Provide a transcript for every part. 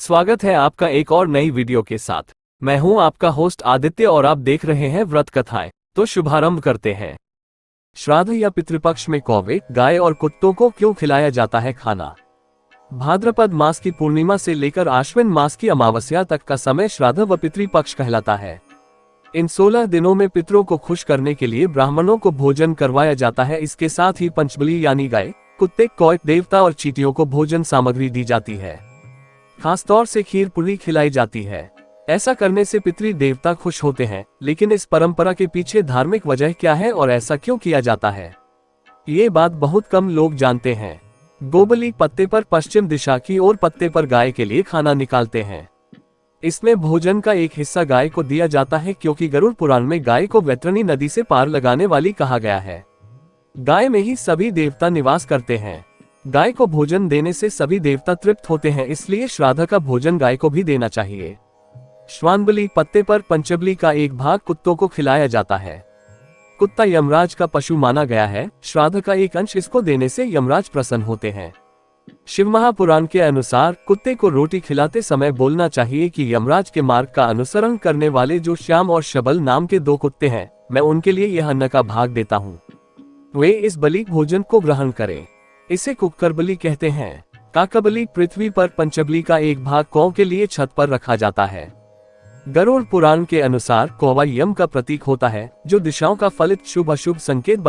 स्वागत है आपका एक और नई वीडियो के साथ। मैं हूं आपका होस्ट आदित्य और आप देख रहे हैं व्रत कथाएं। तो शुभारंभ करते हैं। श्राद्ध या पितृपक्ष में कौवे, गाय और कुत्तों को क्यों खिलाया जाता है खाना? भाद्रपद मास की पूर्णिमा से लेकर आश्विन मास की अमावस्या तक का समय श्राद्ध व पितृपक्ष कहलाता है। इन 16 दिनों में पितरों को खुश करने के लिए ब्राह्मणों को भोजन करवाया जाता है। इसके साथ ही पंचबली यानी गाय, कुत्ते, कौवे, देवता और चींटियों को भोजन सामग्री दी जाती है। खासतौर से खीर पूरी खिलाई जाती है। ऐसा करने से पितृ देवता खुश होते हैं। लेकिन इस परंपरा के पीछे धार्मिक वजह क्या है और ऐसा क्यों किया जाता है, ये बात बहुत कम लोग जानते हैं। गोबली पत्ते पर पश्चिम दिशा की ओर पत्ते पर गाय के लिए खाना निकालते हैं। इसमें भोजन का एक हिस्सा गाय को दिया जाता है क्योंकि गरुड़ पुराण में गाय को वैतरणी नदी से पार लगाने वाली कहा गया है। गाय में ही सभी देवता निवास करते हैं। गाय को भोजन देने से सभी देवता तृप्त होते हैं, इसलिए श्राद्ध का भोजन गाय को भी देना चाहिए। श्वानबली पत्ते पर पंचबली का एक भाग कुत्तों को खिलाया जाता है। कुत्ता यमराज का पशु माना गया है। श्राद्ध का एक अंश इसको देने से यमराज प्रसन्न होते हैं। शिव महापुराण के अनुसार कुत्ते को रोटी खिलाते समय बोलना चाहिए कि यमराज के मार्ग का अनुसरण करने वाले जो श्याम और शबल नाम के 2 कुत्ते हैं, मैं उनके लिए यह अन्न का भाग देता हूँ, वे इस बलि भोजन को ग्रहण करें। इसे कुक्कर बलि कहते हैं। काकबली पृथ्वी पर पंचबली का एक भाग कौ के लिए छत पर रखा जाता है। गरुड़ पुराण के अनुसार कौवा यम का प्रतीक होता है, जो दिशाओं का फलित शुभ अशुभ संकेत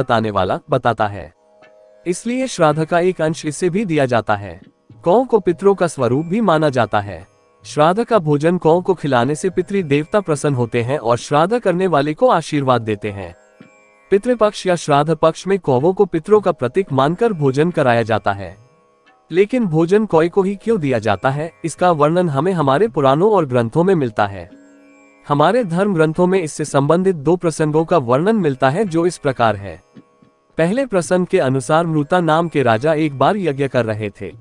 बताता है। इसलिए श्राद्ध का एक अंश इसे भी दिया जाता है। कौ को पितरों का स्वरूप भी माना जाता है। श्राद्ध का भोजन कौ को खिलाने से पितृ देवता प्रसन्न होते हैं और श्राद्ध करने वाले को आशीर्वाद देते हैं। पितृपक्ष या श्राद्ध पक्ष में कौवों को पितरों का प्रतीक मानकर भोजन कराया जाता है। लेकिन भोजन कौवे को ही क्यों दिया जाता है, इसका वर्णन हमें हमारे पुराणों और ग्रंथों में मिलता है। हमारे धर्म ग्रंथों में इससे संबंधित 2 प्रसंगों का वर्णन मिलता है, जो इस प्रकार है। पहले प्रसंग के अनुसार मृता नाम के राजा एक बार यज्ञ कर रहे थे।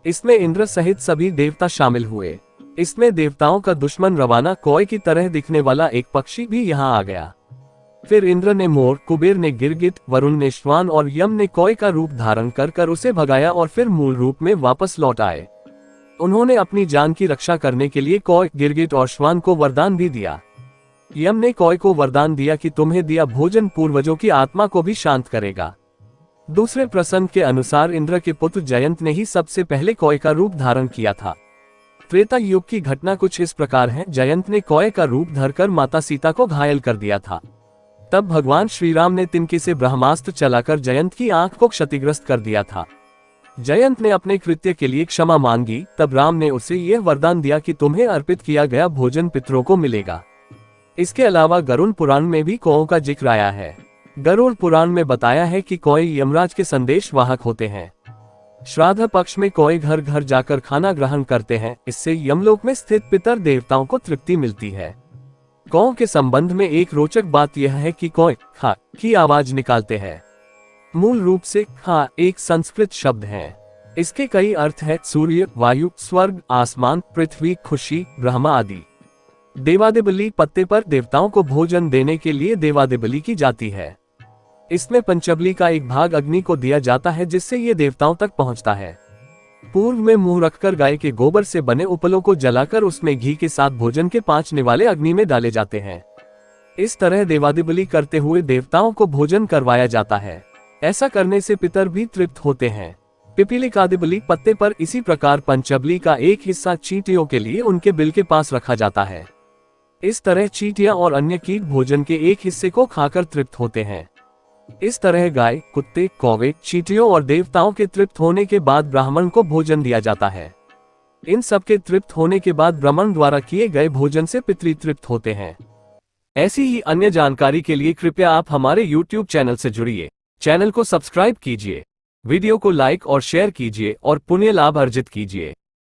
इसमें इंद्र सहित सभी देवता शामिल हुए। इसमें देवताओं का दुश्मन रवाना कौवे की तरह दिखने वाला एक पक्षी भी यहाँ आ गया। फिर इंद्र ने मोर, कुबेर ने गिरगिट, वरुण ने श्वान और यम ने कौवे का रूप धारण कर उसे भगाया और फिर मूल रूप में वापस लौट आए। उन्होंने अपनी जान की रक्षा करने के लिए कौवे, गिरगिट और श्वान को वरदान भी दिया। यम ने कौवे को वरदान दिया कि तुम्हें दिया भोजन पूर्वजों की आत्मा को भी शांत करेगा। दूसरे प्रसंग के अनुसार इंद्र के पुत्र जयंत ने ही सबसे पहले कौवे का रूप धारण किया था। त्रेता युग की घटना कुछ इस प्रकार है। जयंत ने कौवे का रूप धरकर माता सीता को घायल कर दिया था। तब भगवान श्री राम ने तिनके से ब्रह्मास्त्र चलाकर जयंत की आंख को क्षतिग्रस्त कर दिया था। जयंत ने अपने कृत्य के लिए क्षमा मांगी। तब राम ने उसे यह वरदान दिया कि तुम्हें अर्पित किया गया भोजन पितरों को मिलेगा। इसके अलावा गरुड़ पुराण में भी कौओं का जिक्र आया है। गरुड़ पुराण में बताया है कि कौवे यमराज के संदेश वाहक होते हैं। श्राद्ध पक्ष में कौवे घर घर जाकर खाना ग्रहण करते हैं। इससे यमलोक में स्थित पितर देवताओं को तृप्ति मिलती है। कौ के संबंध में एक रोचक बात यह है कि कौवे खा की आवाज निकालते हैं। मूल रूप से खा एक संस्कृत शब्द है। इसके कई अर्थ है: सूर्य, वायु, स्वर्ग, आसमान, पृथ्वी, खुशी, ब्रह्मा आदि। देवादिबली पत्ते पर देवताओं को भोजन देने के लिए देवादिबली की जाती है। इसमें पंचबली का एक भाग अग्नि को दिया जाता है, जिससे ये देवताओं तक पहुंचता है। पूर्व में मुंह रखकर गाय के गोबर से बने उपलों को जलाकर उसमें घी के साथ भोजन के 5 निवाले अग्नि में डाले जाते हैं। इस तरह देवादिबली करते हुए देवताओं को भोजन करवाया जाता है। ऐसा करने से पितर भी तृप्त होते हैं। पिपीलिकादिबली पत्ते पर इसी प्रकार पंचबली का एक हिस्सा चींटियों के लिए उनके बिल के पास रखा जाता है। इस तरह चींटियां और अन्य कीट भोजन के एक हिस्से को खाकर तृप्त होते हैं। इस तरह गाय, कुत्ते, कौवे, चींटियों और देवताओं के तृप्त होने के बाद ब्राह्मण को भोजन दिया जाता है। इन सब के तृप्त होने के बाद ब्राह्मण द्वारा किए गए भोजन से पितृ तृप्त होते हैं। ऐसी ही अन्य जानकारी के लिए कृपया आप हमारे YouTube चैनल से जुड़िए। चैनल को सब्सक्राइब कीजिए, वीडियो को लाइक और शेयर कीजिए और पुण्य लाभ अर्जित कीजिए।